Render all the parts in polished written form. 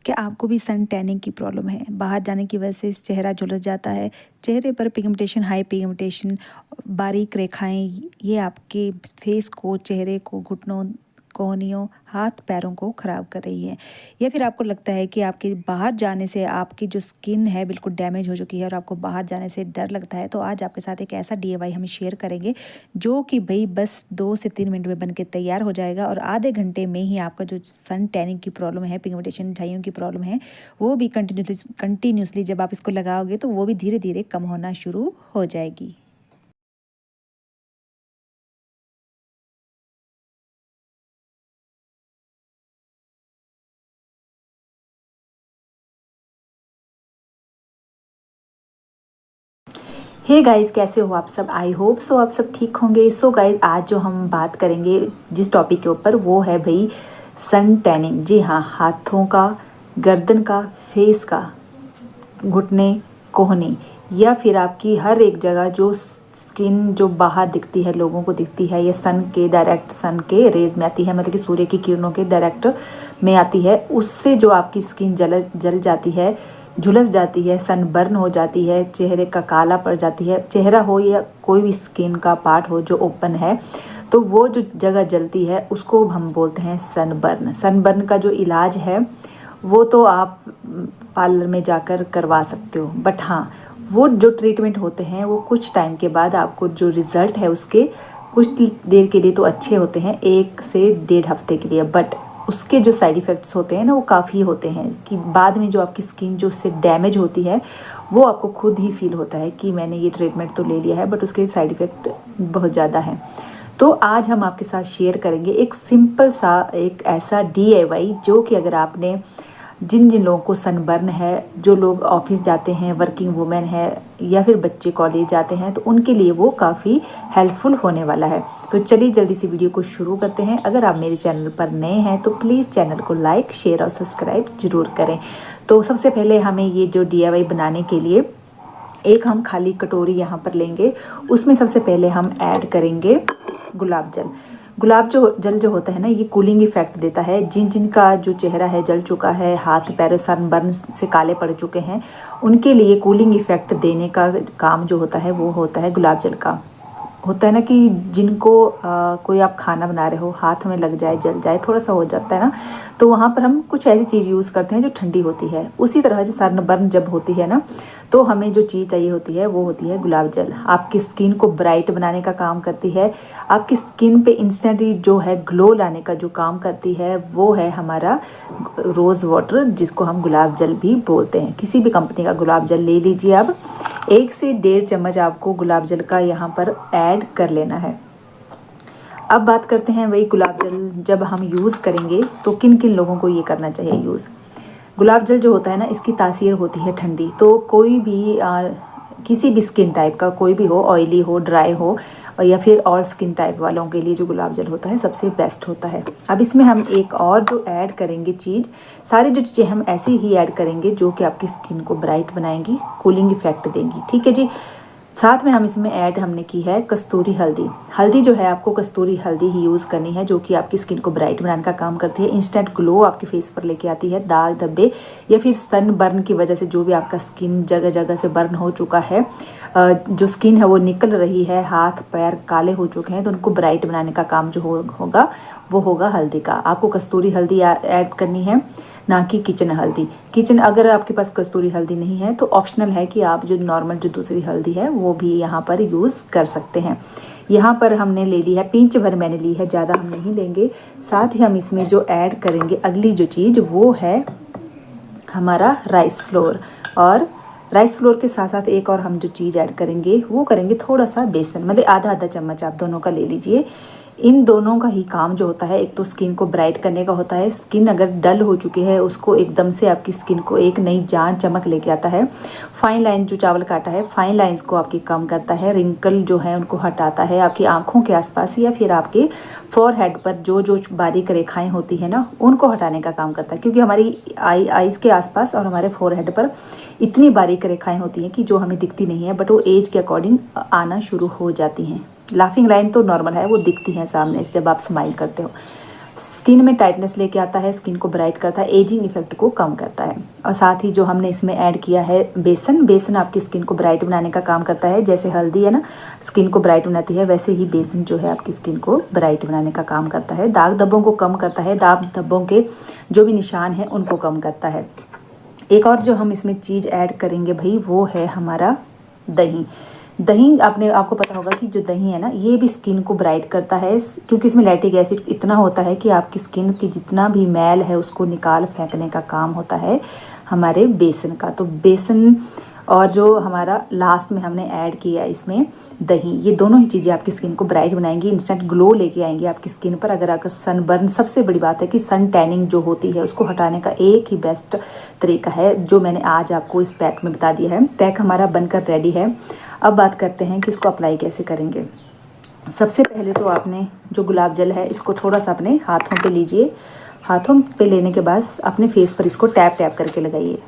क्या आपको भी सन टैनिंग की प्रॉब्लम है? बाहर जाने की वजह से चेहरा झुलस जाता है, चेहरे पर पिगमेंटेशन, हाई पिगमेंटेशन, बारीक रेखाएं, ये आपके फेस को, चेहरे को, घुटनों, कोहनियों, हाथ पैरों को ख़राब कर रही है। या फिर आपको लगता है कि आपके बाहर जाने से आपकी जो स्किन है बिल्कुल डैमेज हो चुकी है और आपको बाहर जाने से डर लगता है, तो आज आपके साथ एक ऐसा DIY हम शेयर करेंगे जो कि भाई बस 2 से 3 मिनट में बन के तैयार हो जाएगा और आधे घंटे में ही आपका जो सन टैनिंग की प्रॉब्लम है, पिगमेंटेशन, झाइयों की प्रॉब्लम है, वो भी कंटिन्यूसली जब आप इसको लगाओगे तो वो भी धीरे धीरे कम होना शुरू हो जाएगी। हे गाइस, कैसे हो आप सब? आई होप सो आप सब ठीक होंगे। सो गाइस, आज जो हम बात करेंगे जिस टॉपिक के ऊपर, वो है भाई सन टैनिंग। जी हाँ, हाथों का, गर्दन का, फेस का, घुटने, कोहनी, या फिर आपकी हर एक जगह जो स्किन जो बाहर दिखती है, लोगों को दिखती है, ये सन के डायरेक्ट, सन के रेज में आती है, मतलब कि सूर्य की किरणों के डायरेक्ट में आती है, उससे जो आपकी स्किन जल जाती है, झुलस जाती है, सनबर्न हो जाती है, चेहरे का काला पड़ जाती है, चेहरा हो या कोई भी स्किन का पार्ट हो जो ओपन है, तो वो जो जगह जलती है उसको हम बोलते हैं सनबर्न। सनबर्न का जो इलाज है वो तो आप पार्लर में जाकर करवा सकते हो, बट हाँ, वो जो ट्रीटमेंट होते हैं वो कुछ टाइम के बाद आपको जो रिज़ल्ट है उसके कुछ देर के लिए तो अच्छे होते हैं, 1 से 1.5 हफ्ते के लिए, बट उसके जो साइड इफ़ेक्ट्स होते हैं ना, वो काफ़ी होते हैं कि बाद में जो आपकी स्किन जो उससे डैमेज होती है वो आपको खुद ही फील होता है कि मैंने ये ट्रीटमेंट तो ले लिया है बट उसके साइड इफ़ेक्ट बहुत ज़्यादा हैं। तो आज हम आपके साथ शेयर करेंगे एक सिंपल सा, एक ऐसा DIY जो कि अगर आपने, जिन जिन लोगों को सनबर्न है, जो लोग ऑफिस जाते हैं, वर्किंग वुमेन है, या फिर बच्चे कॉलेज जाते हैं, तो उनके लिए वो काफ़ी हेल्पफुल होने वाला है। तो चलिए जल्दी से वीडियो को शुरू करते हैं। अगर आप मेरे चैनल पर नए हैं तो प्लीज़ चैनल को लाइक, शेयर और सब्सक्राइब ज़रूर करें। तो सबसे पहले हमें ये जो DIY बनाने के लिए एक हम खाली कटोरी यहाँ पर लेंगे, उसमें सबसे पहले हम ऐड करेंगे गुलाब जल। गुलाब जल जो होता है ना, ये कूलिंग इफेक्ट देता है। जिन जिनका जो चेहरा है जल चुका है, हाथ पैर सनबर्न से काले पड़ चुके हैं, उनके लिए कूलिंग इफेक्ट देने का काम जो होता है वो होता है गुलाब जल का। होता है ना कि जिनको कोई आप खाना बना रहे हो, हाथ में लग जाए, जल जाए, थोड़ा सा हो जाता है ना, तो वहाँ पर हम कुछ ऐसी चीज़ यूज़ करते हैं जो ठंडी होती है। उसी तरह से सनबर्न जब होती है ना, तो हमें जो चीज़ चाहिए होती है वो होती है गुलाब जल। आपकी स्किन को ब्राइट बनाने का काम करती है, आपकी स्किन पे इंस्टेंटली जो है ग्लो लाने का जो काम करती है वो है हमारा रोज़ वाटर, जिसको हम गुलाब जल भी बोलते हैं। किसी भी कंपनी का गुलाब जल ले लीजिए। अब 1 से 1.5 चम्मच आपको गुलाब जल का यहाँ पर ऐड कर लेना है। अब बात करते हैं वही गुलाब जल जब हम यूज़ करेंगे तो किन किन लोगों को ये करना चाहिए यूज़। गुलाब जल जो होता है ना, इसकी तासीर होती है ठंडी, तो कोई भी किसी भी स्किन टाइप का, कोई भी हो, ऑयली हो, ड्राई हो, और या फिर ऑल स्किन टाइप वालों के लिए जो गुलाब जल होता है सबसे बेस्ट होता है। अब इसमें हम एक और जो ऐड करेंगे चीज़, सारी जो चीज़ें हम ऐसे ही ऐड करेंगे जो कि आपकी स्किन को ब्राइट बनाएंगी, कूलिंग इफेक्ट देंगी। ठीक है जी। साथ में हम इसमें ऐड हमने की है कस्तूरी हल्दी। हल्दी जो है आपको कस्तूरी हल्दी ही यूज़ करनी है, जो कि आपकी स्किन को ब्राइट बनाने का काम करती है, इंस्टेंट ग्लो आपके फेस पर लेके आती है। दाग धब्बे या फिर सन बर्न की वजह से जो भी आपका स्किन जगह जगह से बर्न हो चुका है, जो स्किन है वो निकल रही है, हाथ पैर काले हो चुके हैं, तो उनको ब्राइट बनाने का काम जो होगा वो होगा हल्दी का। आपको कस्तूरी हल्दी ऐड करनी है, ना कि किचन हल्दी। किचन, अगर आपके पास कस्तूरी हल्दी नहीं है तो ऑप्शनल है कि आप जो नॉर्मल जो दूसरी हल्दी है वो भी यहाँ पर यूज़ कर सकते हैं। यहाँ पर हमने ले ली है, पिंच भर मैंने ली है, ज़्यादा हम नहीं लेंगे। साथ ही हम इसमें जो ऐड करेंगे अगली जो चीज़ वो है हमारा राइस फ्लोर। और राइस फ्लोर के साथ साथ एक और हम जो चीज़ ऐड करेंगे वो करेंगे थोड़ा सा बेसन, मतलब आधा आधा चम्मच आप दोनों का ले लीजिए। इन दोनों का ही काम जो होता है, एक तो स्किन को ब्राइट करने का होता है, स्किन अगर डल हो चुकी है उसको एकदम से आपकी स्किन को एक नई जान चमक लेके आता है। फाइन लाइन जो चावल काटा है, फाइन लाइंस को आपकी कम करता है, रिंकल जो है उनको हटाता है, आपकी आंखों के आसपास या फिर आपके फोरहेड पर जो जो बारीक रेखाएं होती है ना, उनको हटाने का काम करता है। क्योंकि हमारी आईज के आसपास और हमारे फोरहेड पर इतनी बारीक रेखाएं होती हैं कि जो हमें दिखती नहीं है, बट वो एज के अकॉर्डिंग आना शुरू हो जाती हैं। लाफिंग लाइन तो नॉर्मल है, वो दिखती हैं सामने से जब आप स्माइल करते हो। स्किन में टाइटनेस लेके आता है, स्किन को ब्राइट करता है, एजिंग इफेक्ट को कम करता है। और साथ ही जो हमने इसमें ऐड किया है बेसन, बेसन आपकी स्किन को ब्राइट बनाने का काम करता है। जैसे हल्दी है ना स्किन को ब्राइट बनाती है, वैसे ही बेसन जो है आपकी स्किन को ब्राइट बनाने का काम करता है। दाग धब्बों को कम करता है, दाग धब्बों के जो भी निशान हैं उनको कम करता है। एक और जो हम इसमें चीज़ ऐड करेंगे भाई वो है हमारा दही। दही आपको पता होगा कि जो दही है ना ये भी स्किन को ब्राइट करता है, क्योंकि इसमें लैक्टिक एसिड इतना होता है कि आपकी स्किन की जितना भी मैल है उसको निकाल फेंकने का काम होता है हमारे बेसन का। तो बेसन और जो हमारा लास्ट में हमने ऐड किया इसमें दही, ये दोनों ही चीज़ें आपकी स्किन को ब्राइट बनाएंगी, इंस्टेंट ग्लो लेके आएंगी आपकी स्किन पर। अगर सनबर्न, सबसे बड़ी बात है कि सन टैनिंग जो होती है उसको हटाने का एक ही बेस्ट तरीका है जो मैंने आज आपको इस पैक में बता दिया है। पैक हमारा बनकर रेडी है। अब बात करते हैं कि इसको अप्लाई कैसे करेंगे। सबसे पहले तो आपने जो गुलाब जल है इसको थोड़ा सा अपने हाथों पे लीजिए। हाथों पे लेने के बाद अपने फेस पर इसको टैप टैप करके लगाइए।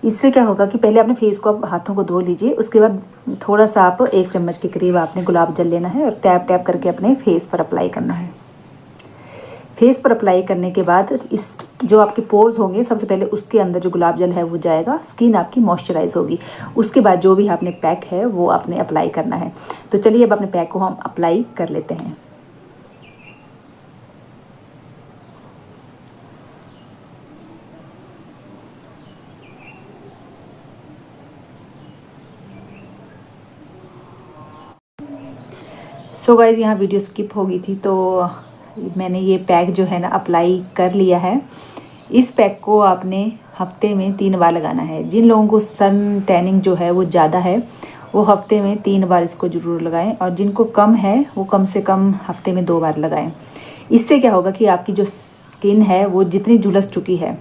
इससे क्या होगा कि पहले अपने फेस को, आप हाथों को धो लीजिए, उसके बाद थोड़ा सा आप 1 चम्मच के करीब आपने गुलाब जल लेना है और टैप टैप करके अपने फेस पर अप्लाई करना है। फेस पर अप्लाई करने के बाद इस जो आपके पोर्स होंगे सबसे पहले उसके अंदर जो गुलाब जल है वो जाएगा, स्किन आपकी मॉइस्चराइज होगी। उसके बाद जो भी आपने पैक है वो आपने अप्लाई करना है। तो चलिए अब अपने पैक को हम अप्लाई कर लेते हैं। सो गाइज यहाँ वीडियो स्किप हो गई थी तो मैंने ये पैक जो है ना अप्लाई कर लिया है। इस पैक को आपने हफ्ते में 3 बार लगाना है। जिन लोगों को सन टैनिंग जो है वो ज़्यादा है वो हफ्ते में 3 बार इसको ज़रूर लगाएं, और जिनको कम है वो कम से कम हफ्ते में 2 बार लगाएं। इससे क्या होगा कि आपकी जो स्किन है वो जितनी झुलस चुकी है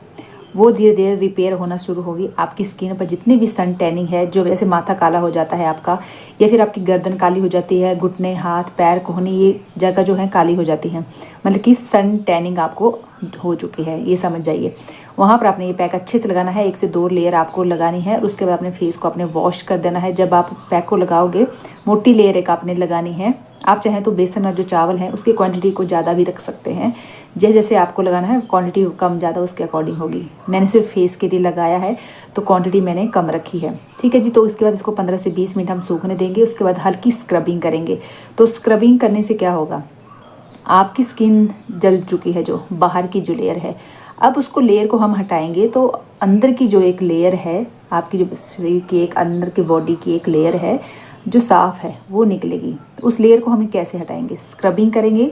वो धीरे धीरे रिपेयर होना शुरू होगी। आपकी स्किन पर जितनी भी सन टैनिंग है, जो जैसे माथा काला हो जाता है आपका, या फिर आपकी गर्दन काली हो जाती है, घुटने, हाथ, पैर, कोहनी, ये जगह जो है काली हो जाती है, मतलब कि सन टैनिंग आपको हो चुकी है, ये समझ जाइए। वहाँ पर आपने ये पैक अच्छे से लगाना है, 1 से 2 लेयर आपको लगानी है। उसके बाद अपने फेस को अपने वॉश कर देना है। जब आप पैक को लगाओगे मोटी लेयर एक आपने लगानी है। आप चाहें तो बेसन और जो चावल है उसकी क्वांटिटी को ज़्यादा भी रख सकते हैं, जैसे जैसे आपको लगाना है क्वांटिटी कम ज़्यादा उसके अकॉर्डिंग होगी। मैंने सिर्फ फेस के लिए लगाया है तो क्वांटिटी मैंने कम रखी है, ठीक है जी। तो इसके बाद इसको 15 से 20 मिनट हम सूखने देंगे। उसके बाद हल्की स्क्रबिंग करेंगे। तो स्क्रबिंग करने से क्या होगा, आपकी स्किन जल चुकी है जो बाहर की जो लेयर है, अब उसको लेयर को हम हटाएंगे तो अंदर की जो एक लेयर है, आपकी जो शरीर की एक अंदर की बॉडी की एक लेयर है जो साफ़ है वो निकलेगी। तो उस लेयर को हम कैसे हटाएंगे, स्क्रबिंग करेंगे।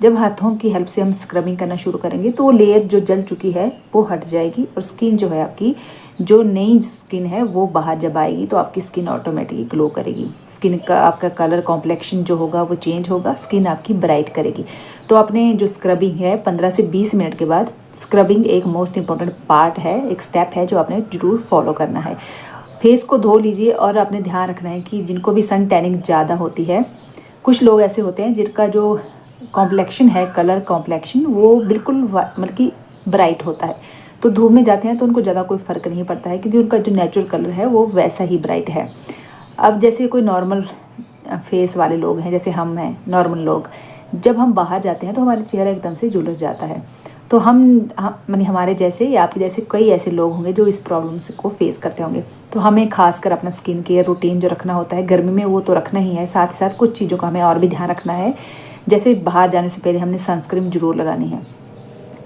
जब हाथों की हेल्प से हम स्क्रबिंग करना शुरू करेंगे तो वो लेयर जो जल चुकी है वो हट जाएगी, और स्किन जो है आपकी, जो नई स्किन है वो बाहर जब आएगी तो आपकी स्किन ऑटोमेटिकली ग्लो करेगी। स्किन का आपका कलर कॉम्प्लेक्शन जो होगा वो चेंज होगा, स्किन आपकी ब्राइट करेगी। तो अपने जो स्क्रबिंग है 15 से 20 मिनट के बाद, स्क्रबिंग एक मोस्ट इंपॉर्टेंट पार्ट है, एक स्टेप है जो आपने जरूर फॉलो करना है। फेस को धो लीजिए और आपने ध्यान रखना है कि जिनको भी सन टैनिंग ज़्यादा होती है, कुछ लोग ऐसे होते हैं जिनका जो कॉम्प्लेक्शन है, कलर कॉम्प्लेक्शन, वो बिल्कुल मतलब कि ब्राइट होता है, तो धूप में जाते हैं तो उनको ज़्यादा कोई फ़र्क नहीं पड़ता है क्योंकि उनका जो नेचुरल कलर है वो वैसा ही ब्राइट है। अब जैसे कोई नॉर्मल फेस वाले लोग हैं, जैसे हम हैं नॉर्मल लोग, जब हम बाहर जाते हैं तो हमारा चेहरा एकदम से झुलस जाता है। तो हम मानी हमारे जैसे या आपके जैसे कई ऐसे लोग होंगे जो इस प्रॉब्लम को फेस करते होंगे। तो हमें खासकर अपना स्किन केयर रूटीन जो रखना होता है गर्मी में वो तो रखना ही है, साथ ही साथ कुछ चीज़ों का हमें और भी ध्यान रखना है। जैसे बाहर जाने से पहले हमने सनस्क्रीन जरूर लगानी है।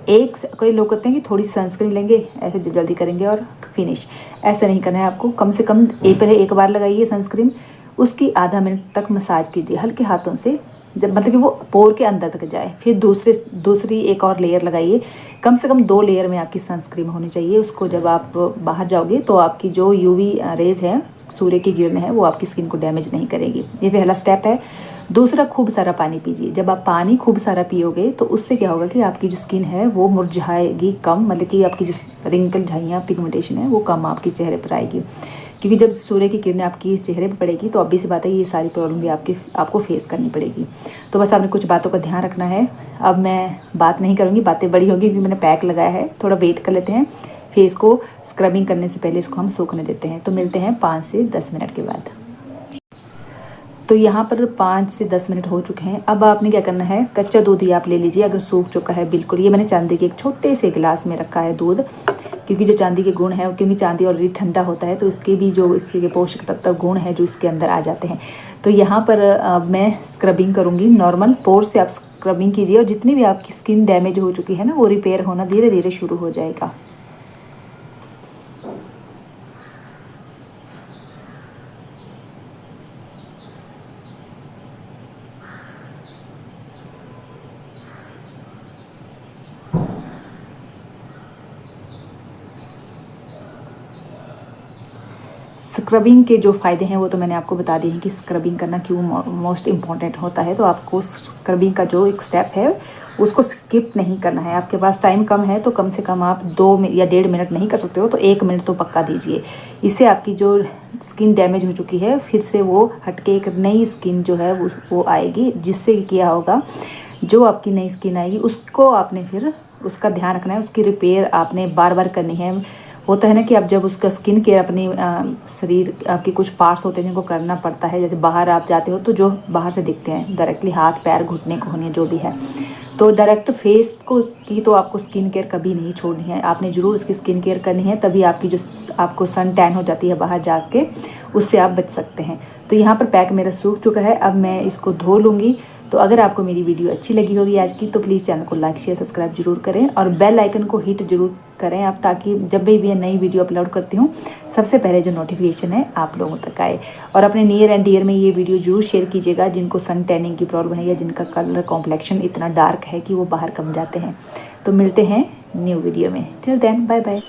कई लोग कहते हैं कि थोड़ी सनस्क्रीन लेंगे ऐसे जल्दी करेंगे और फिनिश, ऐसा नहीं करना है आपको। कम से कम पहले 1 बार लगाइए सनस्क्रीन, उसकी आधा मिनट तक मसाज कीजिए हल्के हाथों से, जब मतलब कि वो पोर के अंदर तक जाए। फिर दूसरी एक और लेयर लगाइए। कम से कम 2 लेयर में आपकी सनस्क्रीन होनी चाहिए। उसको जब आप बाहर जाओगे तो आपकी जो यूवी रेज है, सूर्य की किरणें हैं, वो आपकी स्किन को डैमेज नहीं करेगी। ये पहला स्टेप है। दूसरा, खूब सारा पानी पीजिए। जब आप पानी खूब सारा पियोगे तो उससे क्या होगा कि आपकी जो स्किन है वो मुरझाएगी कम, मतलब कि आपकी जो रिंकल, झाइयाँ, पिगमेंटेशन है वो कम आपके चेहरे पर आएगी। क्योंकि जब सूर्य की किरणें आपकी चेहरे पर पड़ेगी तो ऑब्वियस सी बात है ये सारी प्रॉब्लम भी आपको फेस करनी पड़ेगी। तो बस आपने कुछ बातों का ध्यान रखना है। अब मैं बात नहीं करूँगी, बातें बड़ी होगी क्योंकि मैंने पैक लगाया है। थोड़ा वेट कर लेते हैं। फेस को स्क्रबिंग करने से पहले इसको हम सूखने देते हैं। तो मिलते हैं 5 से 10 मिनट के बाद। तो यहाँ पर 5 से 10 मिनट हो चुके हैं। अब आपने क्या करना है, कच्चा दूध ही आप ले लीजिए अगर सूख चुका है बिल्कुल। ये मैंने चांदी के एक छोटे से गिलास में रखा है दूध, क्योंकि जो चांदी के गुण है, क्योंकि चांदी ऑलरेडी ठंडा होता है तो इसके भी जो इसके पोषक तत्व गुण है जो इसके अंदर आ जाते हैं। तो यहाँ पर मैं स्क्रबिंग करूँगी, नॉर्मल पोर से आप स्क्रबिंग कीजिए और जितनी भी आपकी स्किन डैमेज हो चुकी है ना वो रिपेयर होना धीरे धीरे शुरू हो जाएगा। स्क्रबिंग के जो फ़ायदे हैं वो तो मैंने आपको बता दिए हैं कि स्क्रबिंग करना क्यों मोस्ट इम्पॉर्टेंट होता है। तो आपको स्क्रबिंग का जो एक स्टेप है उसको स्किप नहीं करना है। आपके पास टाइम कम है तो कम से कम आप 2 या 1.5 मिनट नहीं कर सकते हो तो 1 मिनट तो पक्का दीजिए। इससे आपकी जो स्किन डैमेज हो चुकी है फिर से वो हटके एक नई स्किन जो है वो आएगी। जिससे किया होगा, जो आपकी नई स्किन आएगी उसको आपने फिर उसका ध्यान रखना है, उसकी रिपेयर आपने बार बार करनी है। होता है ना कि आप जब उसका स्किन केयर अपनी शरीर आपके कुछ पार्ट्स होते हैं जिनको करना पड़ता है, जैसे बाहर आप जाते हो तो जो बाहर से दिखते हैं डायरेक्टली हाथ पैर घुटने कोहनी जो भी है, तो डायरेक्ट फेस को की तो आपको स्किन केयर कभी नहीं छोड़नी है। आपने ज़रूर उसकी स्किन केयर करनी है, तभी आपकी जो आपको सन टैन हो जाती है बाहर जाके उससे आप बच सकते हैं। तो यहाँ पर पैक मेरा सूख चुका है, अब मैं इसको धो लूँगी। तो अगर आपको मेरी वीडियो अच्छी लगी होगी आज की तो प्लीज़ चैनल को लाइक शेयर सब्सक्राइब जरूर करें और बेल आइकन को हिट जरूर करें आप, ताकि जब भी नई वीडियो अपलोड करती हूँ सबसे पहले जो नोटिफिकेशन है आप लोगों तक आए। और अपने नियर एंड डियर में ये वीडियो जरूर शेयर कीजिएगा जिनको सन टैनिंग की प्रॉब्लम है या जिनका कलर कॉम्प्लेक्शन इतना डार्क है कि वो बाहर कम जाते हैं। तो मिलते हैं न्यू वीडियो में, टिल देन बाय बाय।